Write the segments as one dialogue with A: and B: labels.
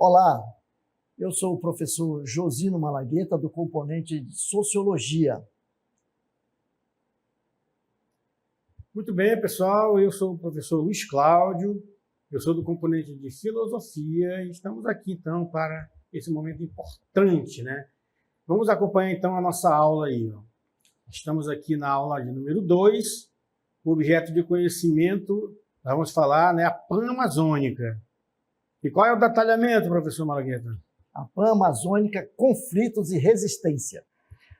A: Olá, eu sou o professor Josino Malagueta, do componente de Sociologia.
B: Muito bem, pessoal, eu sou o professor Luiz Cláudio, eu sou do componente de Filosofia e estamos aqui, então, para esse momento importante, né? Vamos acompanhar, então, a nossa aula aí, ó. Estamos aqui na aula de número 2, o objeto de conhecimento, vamos falar, né, a Pan-Amazônica. E qual é o detalhamento, professor Malagueta?
A: A Pan-Amazônica, conflitos e resistência.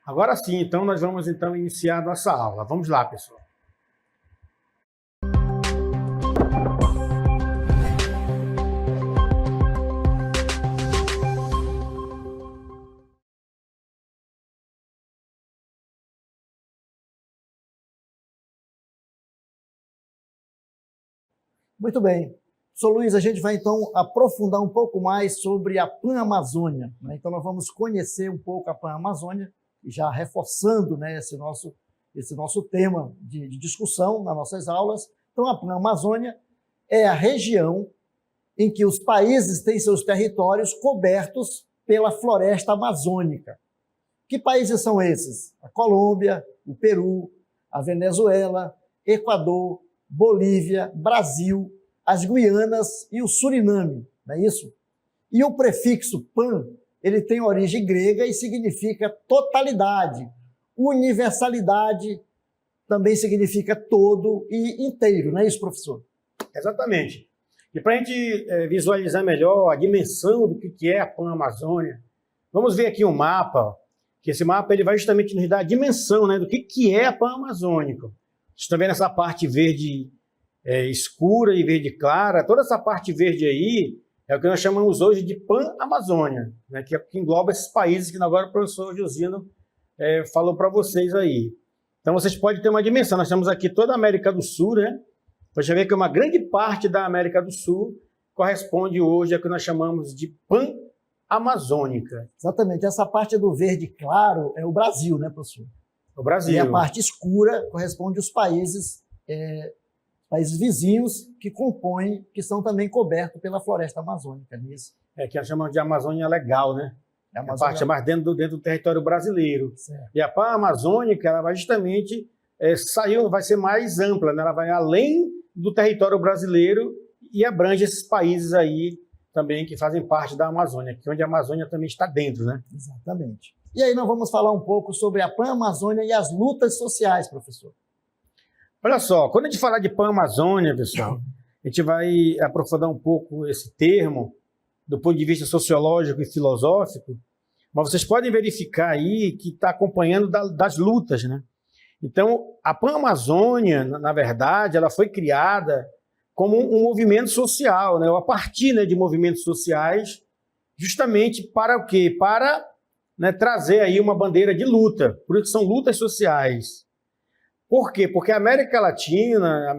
B: Agora sim, então, nós vamos então iniciar a nossa aula. Vamos lá, pessoal.
A: Muito bem. Professor Luiz, a gente vai então aprofundar um pouco mais sobre a Pan-Amazônia, né? Então nós vamos conhecer um pouco a Pan-Amazônia, já reforçando, né, esse nosso tema de discussão nas nossas aulas. Então a Pan-Amazônia é a região em que os países têm seus territórios cobertos pela floresta amazônica. Que países são esses? A Colômbia, o Peru, a Venezuela, Equador, Bolívia, Brasil, as Guianas e o Suriname, não é isso? E o prefixo pan, ele tem origem grega e significa totalidade. Universalidade também significa todo e inteiro, não é isso, professor?
B: Exatamente. E para a gente visualizar melhor a dimensão do que é a Pan-Amazônia, vamos ver aqui um mapa, que esse mapa ele vai justamente nos dar a dimensão, né, do que é a Pan-Amazônica. Vocês estão vendo essa parte verde escura e verde clara? Toda essa parte verde aí é o que nós chamamos hoje de Pan-Amazônia, né, que engloba esses países que agora o professor Josino falou para vocês aí. Então vocês podem ter uma dimensão. Nós temos aqui toda a América do Sul, né? Você vê que uma grande parte da América do Sul corresponde hoje ao que nós chamamos de Pan-Amazônica.
A: Exatamente. Essa parte do verde claro é o Brasil, né, professor?
B: O Brasil.
A: E a parte escura corresponde aos países vizinhos que compõem, que são também cobertos pela floresta amazônica. Nisso.
B: Que nós chamamos de Amazônia Legal, né? A parte mais dentro do território brasileiro.
A: Certo.
B: E a Pan-Amazônica, ela vai justamente vai ser mais ampla, né? Ela vai além do território brasileiro e abrange esses países aí também que fazem parte da Amazônia, que onde a Amazônia também está dentro, né?
A: Exatamente. E aí nós vamos falar um pouco sobre a Pan-Amazônia e as lutas sociais, professor.
B: Olha só, quando a gente falar de Pan-Amazônia, pessoal, a gente vai aprofundar um pouco esse termo do ponto de vista sociológico e filosófico, mas vocês podem verificar aí que está acompanhando das lutas, né? Então, a Pan-Amazônia, na verdade, ela foi criada como um movimento social, né? Ou a partir, né, de movimentos sociais, justamente para o quê? Para, né, trazer aí uma bandeira de luta. Por isso são lutas sociais. Por quê? Porque a América Latina,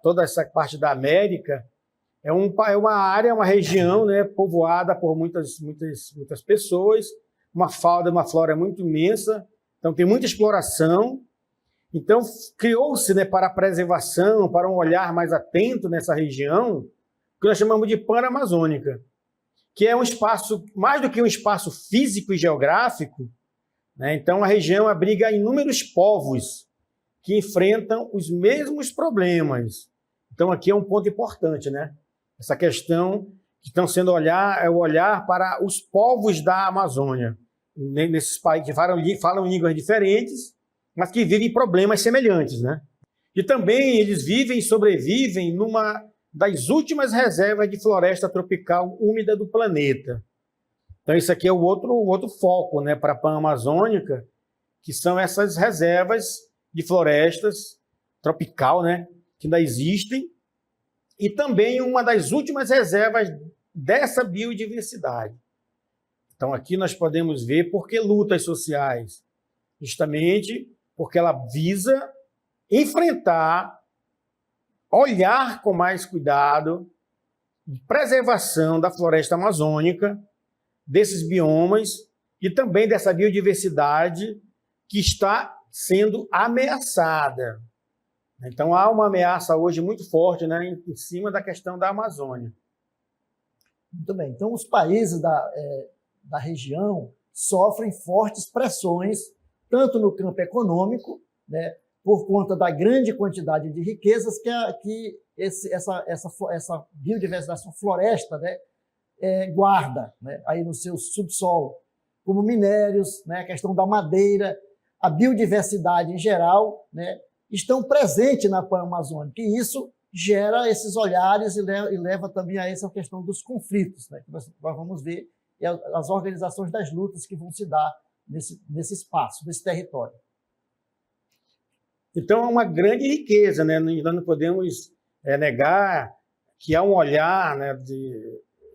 B: toda essa parte da América, é uma área, uma região, né, povoada por muitas pessoas, uma fauna, uma flora muito imensa. Então, tem muita exploração. Então, criou-se, né, para a preservação, para um olhar mais atento nessa região, o que nós chamamos de Pan-Amazônica, que é um espaço, mais do que um espaço físico e geográfico, né? Então, a região abriga inúmeros povos que enfrentam os mesmos problemas. Então, aqui é um ponto importante, né? Essa questão que estão sendo olhar para os povos da Amazônia, nesses países que falam línguas diferentes, mas que vivem problemas semelhantes, né? E também eles vivem e sobrevivem numa das últimas reservas de floresta tropical úmida do planeta. Então, isso aqui é o outro foco, né, para a Pan-Amazônica, que são essas reservas de florestas tropical, né, que ainda existem, e também uma das últimas reservas dessa biodiversidade. Então, aqui nós podemos ver por que lutas sociais. Justamente porque ela visa enfrentar, olhar com mais cuidado, preservação da floresta amazônica, desses biomas e também dessa biodiversidade que está sendo ameaçada. Então, há uma ameaça hoje muito forte, né, em cima da questão da Amazônia.
A: Muito bem. Então, os países da região sofrem fortes pressões, tanto no campo econômico, né, por conta da grande quantidade de riquezas que essa biodiversidade, essa floresta, né, guarda, né, aí no seu subsolo, como minérios, né, a questão da madeira, a biodiversidade em geral, né, estão presentes na Panamazônica, e isso gera esses olhares e leva também a essa questão dos conflitos, né, que nós vamos ver, e as organizações das lutas que vão se dar nesse espaço, nesse território.
B: Então, é uma grande riqueza, né? Nós não podemos negar que há um olhar, né,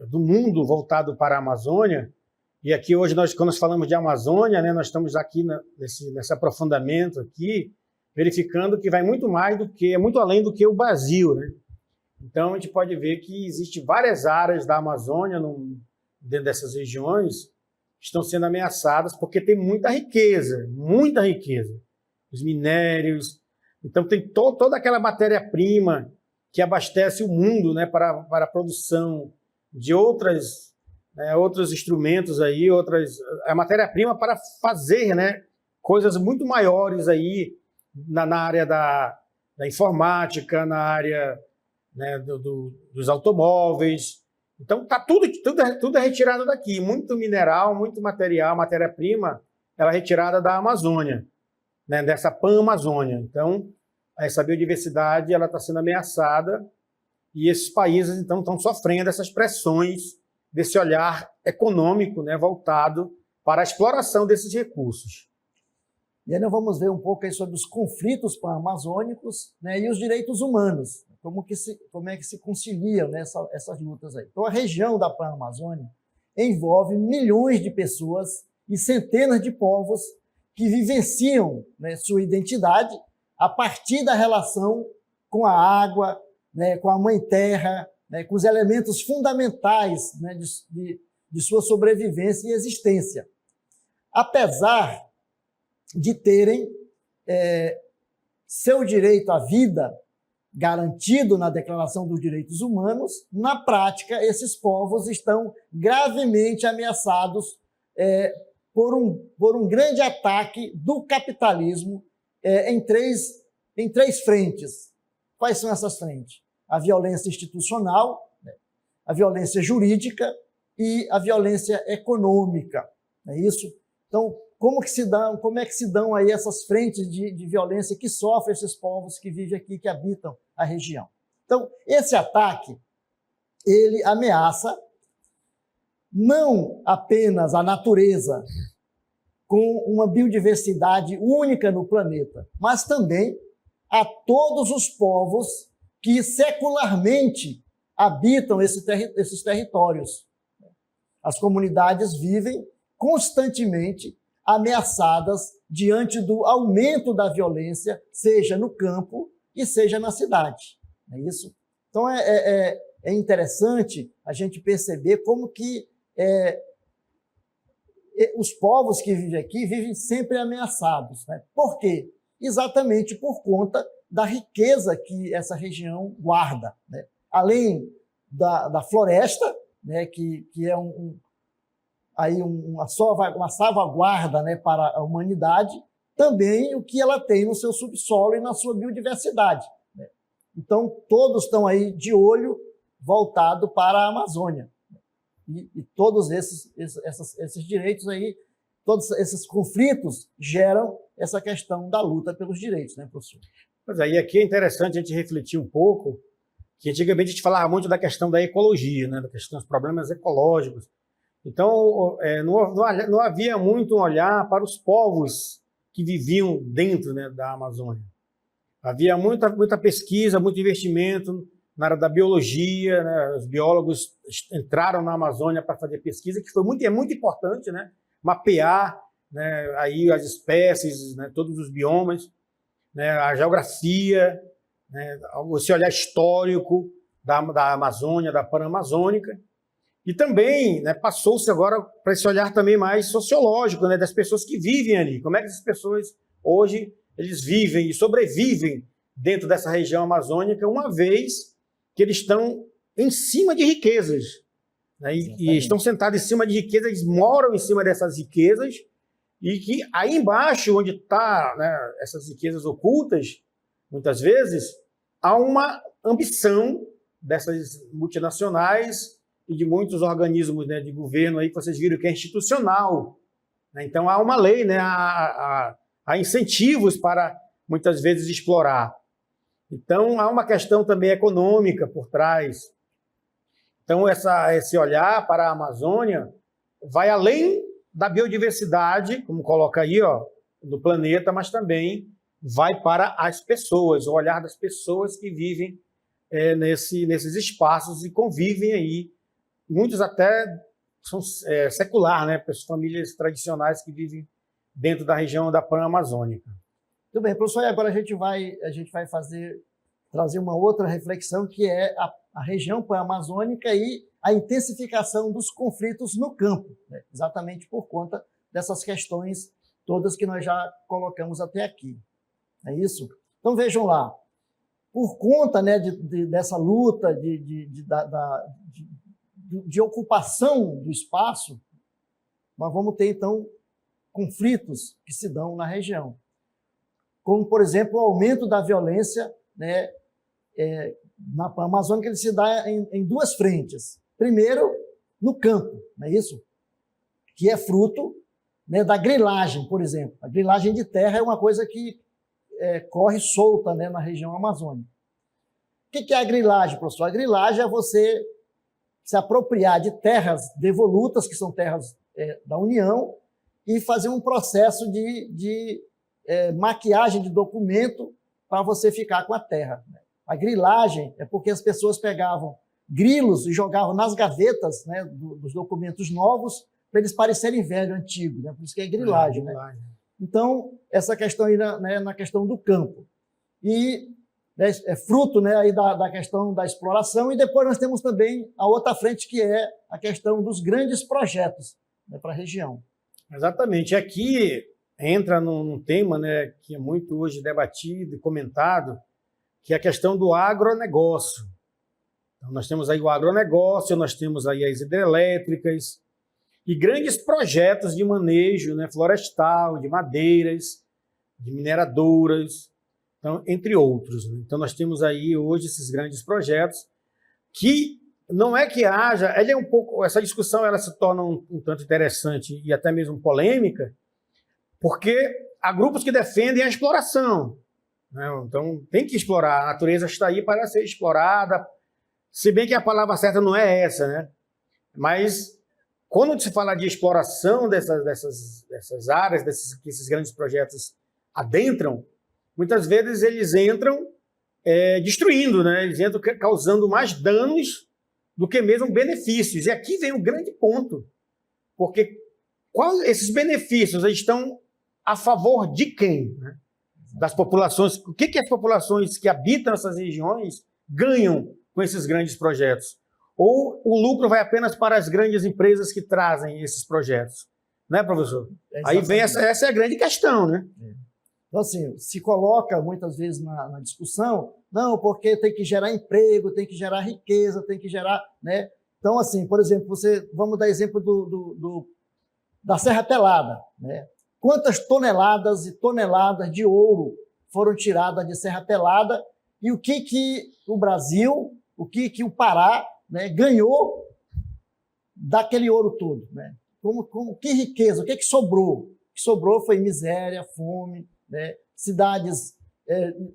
B: do mundo voltado para a Amazônia. E aqui hoje, quando nós falamos de Amazônia, né, nós estamos aqui nesse aprofundamento aqui, verificando que vai muito mais muito além do que o Brasil, né? Então, a gente pode ver que existem várias áreas da Amazônia, dentro dessas regiões, que estão sendo ameaçadas porque tem muita riqueza, muita riqueza. Os minérios, então tem toda aquela matéria-prima que abastece o mundo, né, para a produção de outros instrumentos aí, a matéria-prima para fazer, né, coisas muito maiores aí na área da informática, na área, né, dos automóveis. Então tá tudo é retirado daqui, muito mineral, muito material, matéria-prima, ela é retirada da Amazônia, né, dessa Panamazônia. Então, essa biodiversidade ela está sendo ameaçada e esses países então estão sofrendo essas pressões desse olhar econômico, né, voltado para a exploração desses recursos.
A: E aí nós vamos ver um pouco aí sobre os conflitos panamazônicos, né, e os direitos humanos, como é que se conciliam, né, essas lutas aí. Então, a região da Panamazônia envolve milhões de pessoas e centenas de povos que vivenciam, né, sua identidade a partir da relação com a água, né, com a mãe terra, né, com os elementos fundamentais, né, de sua sobrevivência e existência. Apesar de terem seu direito à vida garantido na Declaração dos Direitos Humanos, na prática, esses povos estão gravemente ameaçados por um grande ataque do capitalismo em três frentes. Quais são essas frentes? A violência institucional, né, a violência jurídica e a violência econômica. Não é isso? Então, como é que se dão aí essas frentes de violência que sofrem esses povos que vivem aqui, que habitam a região? Então, esse ataque, ele ameaça não apenas a natureza com uma biodiversidade única no planeta, mas também a todos os povos que secularmente habitam esses territórios. As comunidades vivem constantemente ameaçadas diante do aumento da violência, seja no campo e seja na cidade. Não é isso? Então, é interessante a gente perceber como que os povos que vivem aqui vivem sempre ameaçados, né? Por quê? Exatamente por conta da riqueza que essa região guarda, né? Além da floresta, né, que é uma salvaguarda, né, para a humanidade, também o que ela tem no seu subsolo e na sua biodiversidade, né? Então, todos estão aí de olho voltado para a Amazônia. E todos esses direitos aí, todos esses conflitos geram essa questão da luta pelos direitos, né, professor?
B: Mas aí aqui é interessante a gente refletir um pouco, que antigamente a gente falava muito da questão da ecologia, né, da questão dos problemas ecológicos. Então, não havia muito um olhar para os povos que viviam dentro, né, da Amazônia. Havia muita pesquisa, muito investimento na área da biologia, né? Os biólogos entraram na Amazônia para fazer pesquisa, que é muito importante, né? Mapear, né, aí as espécies, né, todos os biomas, né, a geografia, né, esse olhar histórico da Amazônia, da Panamazônica. E também, né, passou-se agora para esse olhar também mais sociológico, né, das pessoas que vivem ali. Como é que essas pessoas hoje eles vivem e sobrevivem dentro dessa região amazônica, uma vez que eles estão em cima de riquezas. né? E estão sentados em cima de riquezas, eles moram em cima dessas riquezas, e que aí embaixo, onde estão, né, essas riquezas ocultas, muitas vezes, há uma ambição dessas multinacionais e de muitos organismos, né, de governo aí que vocês viram que é institucional, né? Então há uma lei, né, há incentivos para muitas vezes explorar. Então há uma questão também econômica por trás. Então esse olhar para a Amazônia vai além da biodiversidade, como coloca aí, ó, do planeta, mas também vai para as pessoas, o olhar das pessoas que vivem nesses espaços e convivem aí. Muitos até são secular, né? Famílias tradicionais que vivem dentro da região da Pan-Amazônica.
A: Muito bem, professor, e agora a gente vai trazer uma outra reflexão, que é a região pan-amazônica e a intensificação dos conflitos no campo, né? Exatamente por conta dessas questões todas que nós já colocamos até aqui. É isso? Então, vejam lá, por conta, né, dessa luta de ocupação do espaço, nós vamos ter, então, conflitos que se dão na região. Como, por exemplo, o aumento da violência, né, na Amazônia, ele se dá em duas frentes. Primeiro, no campo, não é isso? Que é fruto, né, da grilagem, por exemplo. A grilagem de terra é uma coisa que corre solta, né, na região amazônica. O que é a grilagem, professor? A grilagem é você se apropriar de terras devolutas, que são terras da União, e fazer um processo de maquiagem de documento para você ficar com a terra. A grilagem é porque as pessoas pegavam grilos e jogavam nas gavetas, né, dos documentos novos, para eles parecerem velho, antigo, né? Por isso que é grilagem. Né? Então, essa questão aí na questão do campo. E é fruto, né, aí da questão da exploração, e depois nós temos também a outra frente, que é a questão dos grandes projetos, né, para a região.
B: Exatamente. Aqui entra num tema, né, que é muito hoje debatido e comentado, que é a questão do agronegócio. Então, nós temos aí o agronegócio, nós temos aí as hidrelétricas e grandes projetos de manejo, né, florestal, de madeiras, de mineradoras, então, entre outros. Né? Então, nós temos aí hoje esses grandes projetos que não é que haja... essa discussão ela se torna um tanto interessante e até mesmo polêmica, porque há grupos que defendem a exploração. Né? Então, tem que explorar. A natureza está aí para ser explorada, se bem que a palavra certa não é essa, né? Mas, quando se fala de exploração dessas áreas, que esses grandes projetos adentram, muitas vezes eles entram destruindo, né? Eles entram causando mais danos do que mesmo benefícios. E aqui vem o grande ponto, porque esses benefícios eles estão a favor de quem? Né? Das populações. O que as populações que habitam essas regiões ganham com esses grandes projetos? Ou o lucro vai apenas para as grandes empresas que trazem esses projetos? Né, professor? Aí vem essa é a grande questão, né?
A: Então, assim, se coloca muitas vezes na discussão, não, porque tem que gerar emprego, tem que gerar riqueza, tem que gerar, né? Então, assim, por exemplo, vamos dar exemplo da Serra Pelada, né? Quantas toneladas e toneladas de ouro foram tiradas de Serra Pelada, e o que o Brasil, o que o Pará, né, ganhou daquele ouro todo, né? Que riqueza, o que sobrou? O que sobrou foi miséria, fome, né? Cidades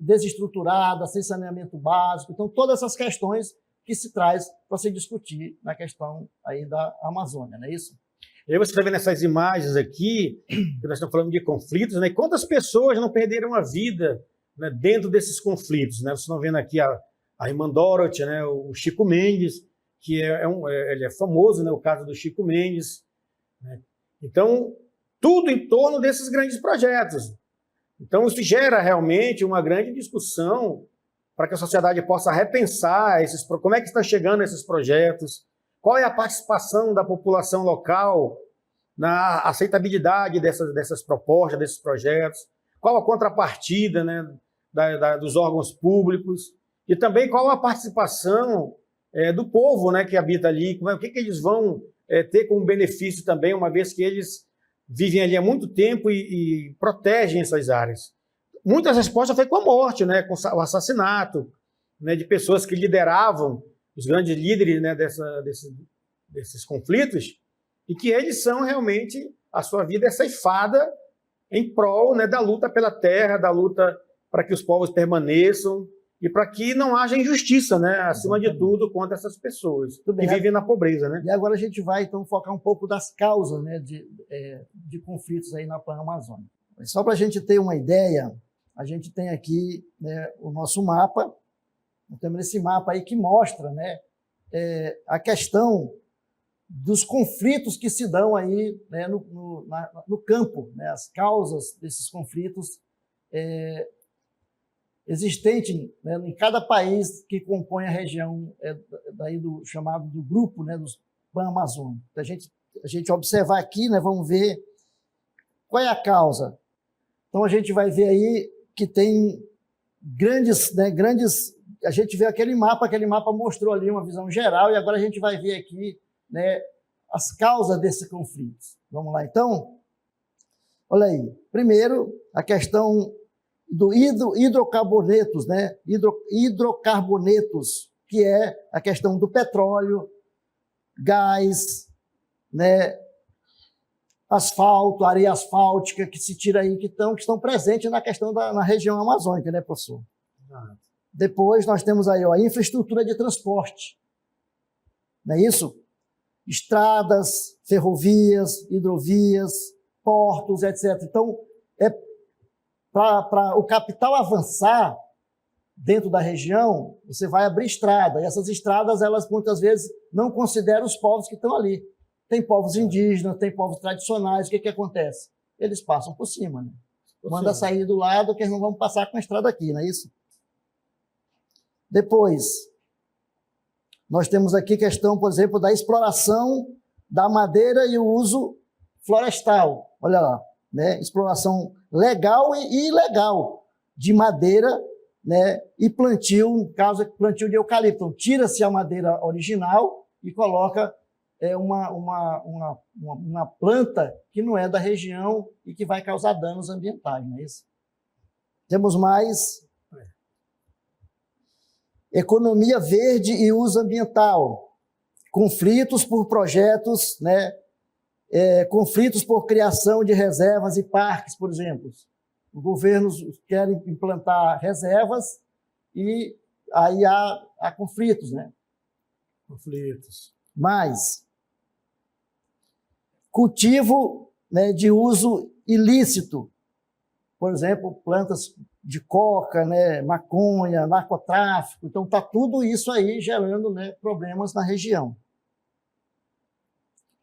A: desestruturadas, sem saneamento básico. Então, todas essas questões que se traz para se discutir na questão aí da Amazônia, não é isso?
B: E aí você está vendo essas imagens aqui, que nós estamos falando de conflitos, né? E quantas pessoas não perderam a vida, né, dentro desses conflitos, né? Vocês estão vendo aqui a irmã Dorothy, né? O Chico Mendes, que ele é famoso, né? O caso do Chico Mendes, né? Então, tudo em torno desses grandes projetos. Então, isso gera realmente uma grande discussão para que a sociedade possa repensar como é que estão chegando esses projetos, qual é a participação da população local na aceitabilidade dessas propostas, desses projetos, qual a contrapartida, né, dos órgãos públicos, e também qual a participação do povo, né, que habita ali, o que eles vão ter como benefício também, uma vez que eles vivem ali há muito tempo e protegem essas áreas. Muitas respostas foi com a morte, né, com o assassinato, né, de pessoas que lideravam, os grandes líderes, né, desses conflitos, e que eles são realmente, a sua vida é ceifada em prol, né, da luta pela terra, da luta para que os povos permaneçam e para que não haja injustiça, né, acima de tudo, contra essas pessoas que vivem na pobreza. Né?
A: E agora a gente vai, então, focar um pouco das causas, né, de conflitos aí na Pan-Amazônica. Só para a gente ter uma ideia, a gente tem aqui, né, o nosso mapa. Temos esse mapa aí que mostra, né, a questão dos conflitos que se dão aí, né, no campo, né, as causas desses conflitos existentes, né, em cada país que compõe a região daí chamado do grupo, né, dos Pan-Amazônicos. A gente observar aqui, né, vamos ver qual é a causa. Então a gente vai ver aí que tem grandes, a gente vê aquele mapa mostrou ali uma visão geral, e agora a gente vai ver aqui, né, as causas desses conflitos. Vamos lá, então? Olha aí. Primeiro, a questão do hidrocarbonetos, né? Hidrocarbonetos, que é a questão do petróleo, gás, né? Asfalto, areia asfáltica que se tira aí, que estão presentes na questão na região amazônica, né, professor? Depois nós temos aí, ó, a infraestrutura de transporte, não é isso? Estradas, ferrovias, hidrovias, portos, etc. Então, para o capital avançar dentro da região, você vai abrir estrada, e essas estradas, elas muitas vezes não consideram os povos que estão ali. Tem povos indígenas, tem povos tradicionais, o que acontece? Eles passam por cima, né? Manda sair do lado que eles não vão passar com a estrada aqui, não é isso? Depois, nós temos aqui questão, por exemplo, da exploração da madeira e o uso florestal. Olha lá, né? Exploração legal e ilegal de madeira, né? E plantio, no caso, plantio de eucalipto. Então, tira-se a madeira original e coloca uma planta que não é da região e que vai causar danos ambientais, não é isso? Temos mais economia verde e uso ambiental, conflitos por projetos, né? Conflitos por criação de reservas e parques, por exemplo. Os governos querem implantar reservas e aí há conflitos, né?
B: Conflitos.
A: Mas cultivo, né, de uso ilícito, por exemplo, plantas de coca, né, maconha, narcotráfico. Então, está tudo isso aí gerando, né, problemas na região.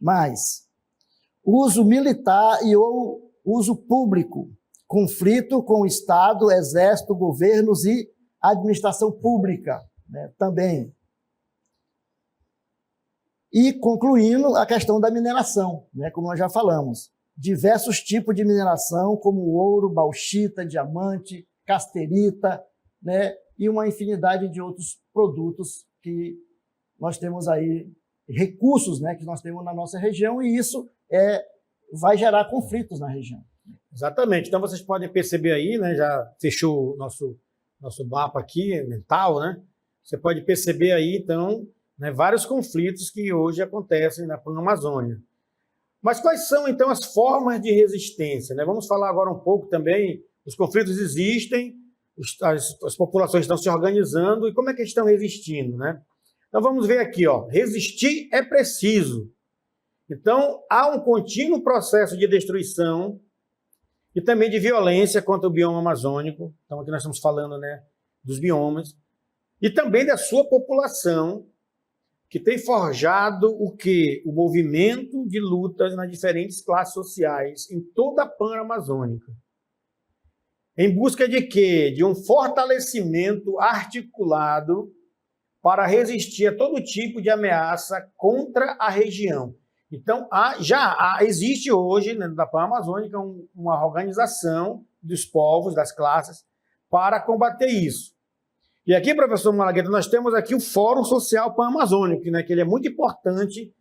A: Mas uso militar e ou uso público, conflito com o Estado, Exército, governos e administração pública, né, também. E, concluindo, a questão da mineração, né, como nós já falamos. Diversos tipos de mineração, como ouro, bauxita, diamante, casterita, né, e uma infinidade de outros produtos que nós temos aí, recursos, né, que nós temos na nossa região, e isso vai gerar conflitos na região.
B: Exatamente. Então, vocês podem perceber aí, né, já fechou o nosso mapa aqui, mental, né? Você pode perceber aí, então, né, vários conflitos que hoje acontecem na Amazônia. Mas quais são, então, as formas de resistência? Né? Vamos falar agora um pouco também, os conflitos existem, as populações estão se organizando, e como é que eles estão resistindo? Né? Então, vamos ver aqui, ó, resistir é preciso. Então, há um contínuo processo de destruição e também de violência contra o bioma amazônico. Então, aqui nós estamos falando, né, dos biomas, e também da sua população, que tem forjado o quê? O movimento de lutas nas diferentes classes sociais em toda a Pan-Amazônica. Em busca de quê? De um fortalecimento articulado para resistir a todo tipo de ameaça contra a região. Então, existe hoje, né, na Pan-Amazônica, uma organização dos povos, das classes, para combater isso. E aqui, professor Malagueta, nós temos aqui o Fórum Social Pan-Amazônico, né, que ele é muito importante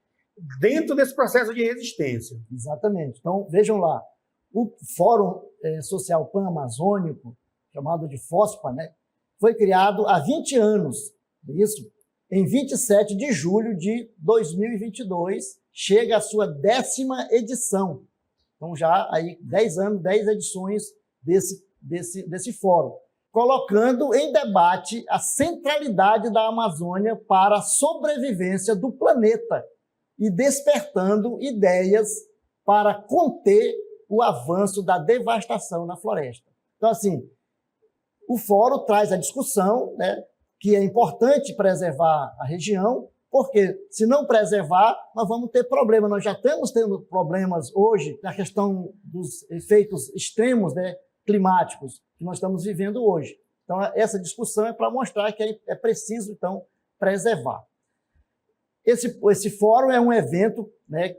B: dentro desse processo de resistência.
A: Exatamente. Então, vejam lá, o Fórum Social Pan-Amazônico, chamado de FOSPA, né, foi criado há 20 anos, isso, em 27 de julho de 2022, chega a sua 10ª edição. Então, já aí 10 anos, 10 edições desse fórum, colocando em debate a centralidade da Amazônia para a sobrevivência do planeta e despertando ideias para conter o avanço da devastação na floresta. Então, assim, o fórum traz a discussão, né, que é importante preservar a região, porque se não preservar, nós vamos ter problemas. Nós já estamos tendo problemas hoje na questão dos efeitos extremos, né, climáticos que nós estamos vivendo hoje. Então, essa discussão é para mostrar que é preciso, então, preservar. Esse fórum é um evento, né,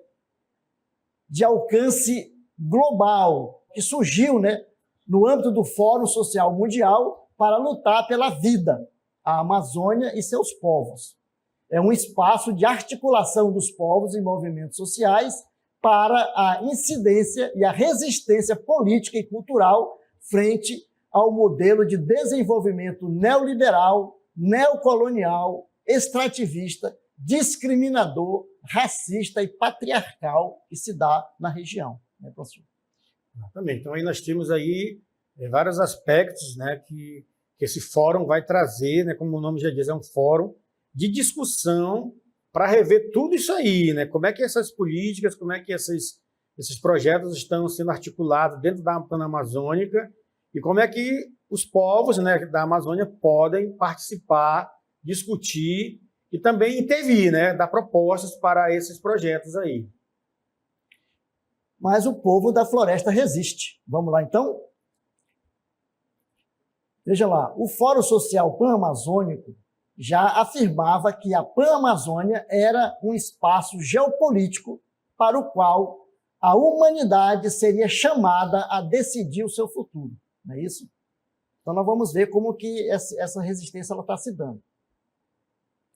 A: de alcance global, que surgiu, né, no âmbito do Fórum Social Mundial para lutar pela vida, a Amazônia e seus povos. É um espaço de articulação dos povos em movimentos sociais para a incidência e a resistência política e cultural frente ao modelo de desenvolvimento neoliberal, neocolonial, extrativista, discriminador, racista e patriarcal que se dá na região, né, professor?
B: Exatamente. Então, aí nós temos aí vários aspectos, né, que esse fórum vai trazer, né, como o nome já diz, é um fórum de discussão para rever tudo isso aí, né? Como é que essas políticas, como é que esses projetos estão sendo articulados dentro da Panamazônica e como é que os povos, né, da Amazônia podem participar, discutir e também intervir, né, dar propostas para esses projetos aí.
A: Mas o povo da floresta resiste. Vamos lá, então? Veja lá, o Fórum Social Pan-Amazônico já afirmava que a Pan-Amazônia era um espaço geopolítico para o qual a humanidade seria chamada a decidir o seu futuro. Não é isso? Então, nós vamos ver como que essa resistência está se dando.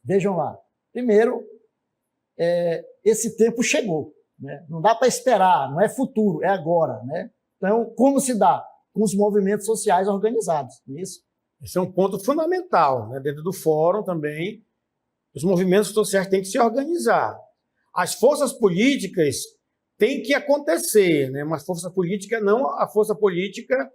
A: Vejam lá. Primeiro, esse tempo chegou, né? Não dá para esperar, não é futuro, é agora, né? Então, como se dá? Com os movimentos sociais organizados, não é isso?
B: Esse é um ponto fundamental, né? Dentro do fórum também, os movimentos sociais têm que se organizar. As forças políticas têm que acontecer, né? Uma força política, não a força política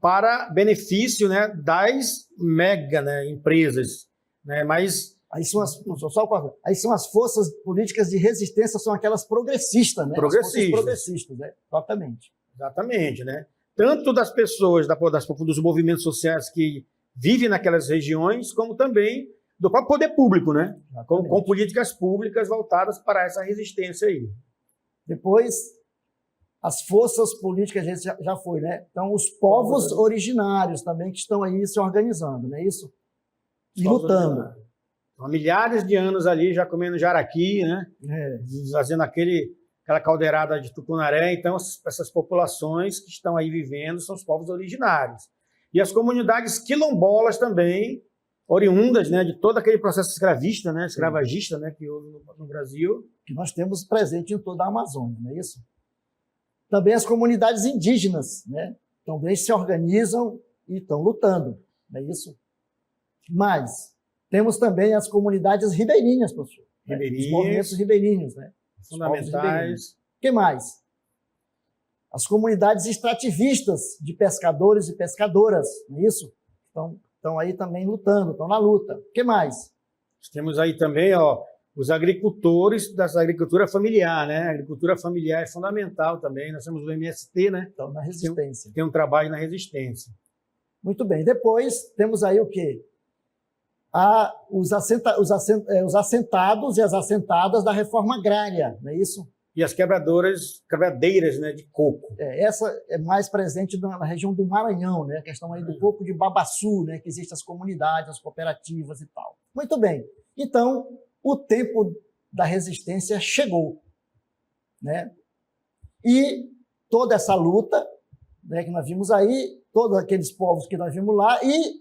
B: para benefício, né, das mega, né, empresas, né? Mas
A: aí são as forças políticas de resistência, são aquelas progressistas, né?
B: Progressistas.
A: As forças progressistas, né? Exatamente.
B: Exatamente, né? Tanto das pessoas, dos movimentos sociais que vivem naquelas regiões, como também do próprio poder público, né? Com políticas públicas voltadas para essa resistência aí.
A: Depois, as forças políticas, a gente já foi, né? Então, os povos originários também que estão aí se organizando, não é isso? E lutando.
B: Há milhares de anos ali já comendo jaraqui, né? Fazendo aquela caldeirada de tucunaré. Então, essas populações que estão aí vivendo são os povos originários. E as comunidades quilombolas também, oriundas, né, de todo aquele processo escravista, né, escravagista, né, que houve no Brasil.
A: Que nós temos presente em toda a Amazônia, não é isso? Também as comunidades indígenas, né, também se organizam e estão lutando, não é isso? Mas temos também as comunidades ribeirinhas, professor.
B: Ribeirinhas.
A: Os movimentos ribeirinhos, né?
B: Fundamentais.
A: O que mais? As comunidades extrativistas de pescadores e pescadoras, não é isso? Estão aí também lutando, estão na luta. O que mais?
B: Temos aí também, ó, os agricultores da agricultura familiar, né? A agricultura familiar é fundamental também. Nós temos o MST, né?
A: Então, na resistência.
B: Tem um trabalho na resistência.
A: Muito bem. Depois, temos aí o quê? Os assentados e as assentadas da reforma agrária, não é isso?
B: E as quebradeiras, né, de coco.
A: Essa é mais presente na região do Maranhão, né? A questão aí do coco de Babaçu, né? Que existem as comunidades, as cooperativas e tal. Muito bem. Então, o tempo da resistência chegou, né? E toda essa luta, né, que nós vimos aí, todos aqueles povos que nós vimos lá, e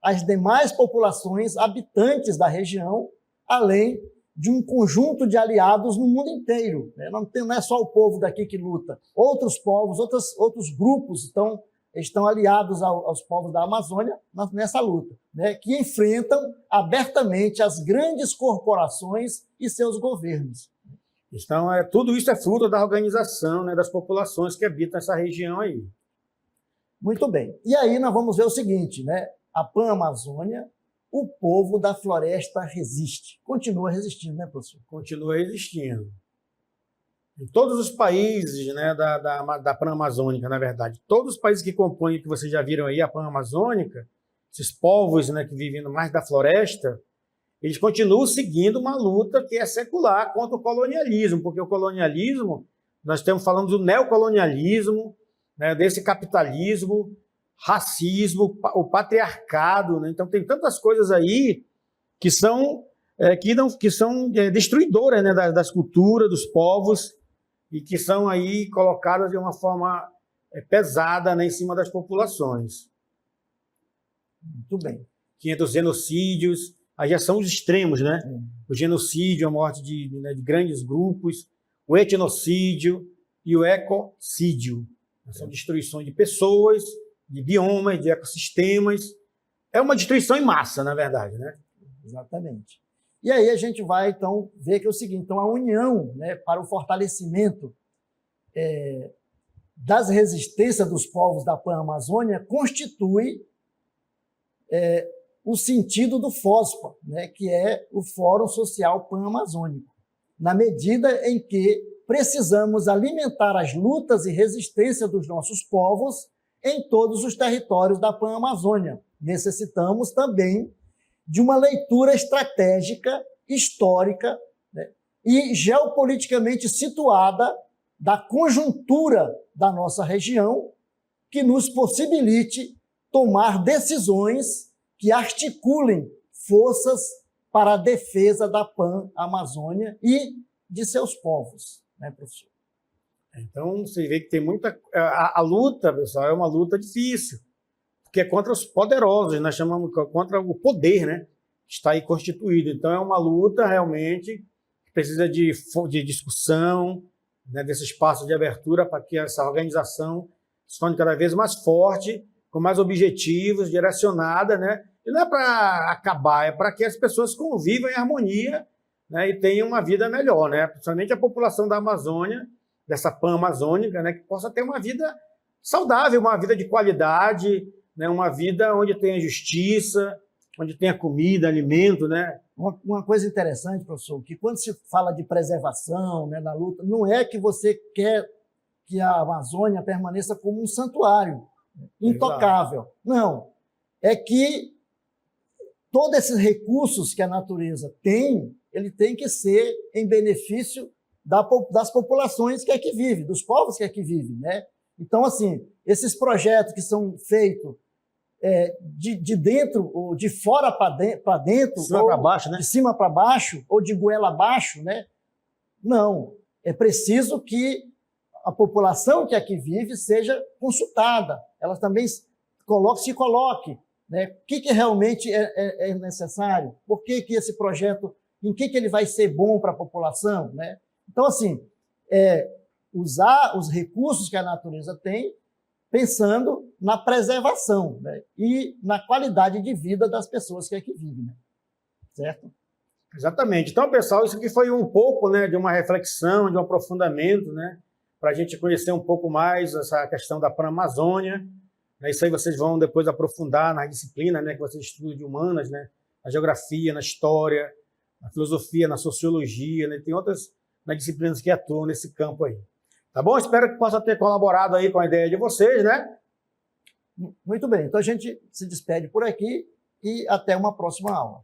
A: as demais populações habitantes da região, além de um conjunto de aliados no mundo inteiro. Não é só o povo daqui que luta. Outros povos, outros grupos estão aliados aos povos da Amazônia nessa luta, né, que enfrentam abertamente as grandes corporações e seus governos.
B: Então, tudo isso é fruto da organização, né, das populações que habitam essa região aí.
A: Muito bem. E aí nós vamos ver o seguinte, né? A Pan-Amazônia, o povo da floresta resiste. Continua resistindo, né, professor?
B: Continua resistindo. Em todos os países, né, da Pan-Amazônica, na verdade, todos os países que compõem, que vocês já viram aí, a Pan-Amazônica, esses povos, né, que vivem mais da floresta, eles continuam seguindo uma luta que é secular contra o colonialismo, porque o colonialismo, nós estamos falando do neocolonialismo, né, desse capitalismo, racismo, o patriarcado, né? Então tem tantas coisas aí que são destruidoras, né, das culturas, dos povos, e que são aí colocadas de uma forma pesada, né, em cima das populações.
A: Muito bem.
B: Que entra os genocídios, aí já são os extremos, né? O genocídio, a morte de grandes grupos, o etnocídio e o ecocídio. São destruições de pessoas, de biomas, de ecossistemas. É uma destruição em massa, na verdade, né?
A: Exatamente. E aí a gente vai, então, ver que é o seguinte, então, a união, né, para o fortalecimento das resistências dos povos da Pan-Amazônia constitui o sentido do FOSPA, né, que é o Fórum Social Pan-Amazônico, na medida em que precisamos alimentar as lutas e resistências dos nossos povos em todos os territórios da Pan-Amazônia. Necessitamos também de uma leitura estratégica, histórica, né, e geopoliticamente situada da conjuntura da nossa região, que nos possibilite tomar decisões que articulem forças para a defesa da Pan-Amazônia e de seus povos, né, professor?
B: Então, você vê que tem muita... A luta, pessoal, é uma luta difícil, porque é contra os poderosos, nós chamamos contra o poder, né, que está aí constituído. Então, é uma luta realmente que precisa de discussão, né, desse espaço de abertura para que essa organização se torne cada vez mais forte, com mais objetivos, direcionada, né? E não é para acabar, é para que as pessoas convivam em harmonia, né, e tenham uma vida melhor, né? Principalmente a população da Amazônia, dessa Pan-Amazônica, né, que possa ter uma vida saudável, uma vida de qualidade, né, uma vida onde tenha justiça, onde tenha comida, alimento, né?
A: Uma coisa interessante, professor, que quando se fala de preservação, né, na luta, não é que você quer que a Amazônia permaneça como um santuário intocável. Exato. Não. É que todos esses recursos que a natureza tem, ele tem que ser em benefício das populações que aqui vivem, dos povos que aqui vivem, né? Então, assim, esses projetos que são feitos de dentro ou de fora para dentro,
B: de cima para baixo, né?
A: De cima para baixo ou de goela abaixo, né? Não, é preciso que a população que aqui vive seja consultada, ela também se coloque, né? O que realmente é necessário, por que esse projeto, em que ele vai ser bom para a população, né? Então, assim, usar os recursos que a natureza tem, pensando na preservação, né, e na qualidade de vida das pessoas que aqui vivem, né? Certo?
B: Exatamente. Então, pessoal, isso aqui foi um pouco, né, de uma reflexão, de um aprofundamento, né, para a gente conhecer um pouco mais essa questão da Pan-Amazônia. Isso aí vocês vão depois aprofundar na disciplina, né, que vocês estudam de humanas, né, na geografia, na história, na filosofia, na sociologia, né, tem outras disciplinas que atuam nesse campo aí. Tá bom? Espero que possa ter colaborado aí com a ideia de vocês, né?
A: Muito bem. Então a gente se despede por aqui e até uma próxima aula.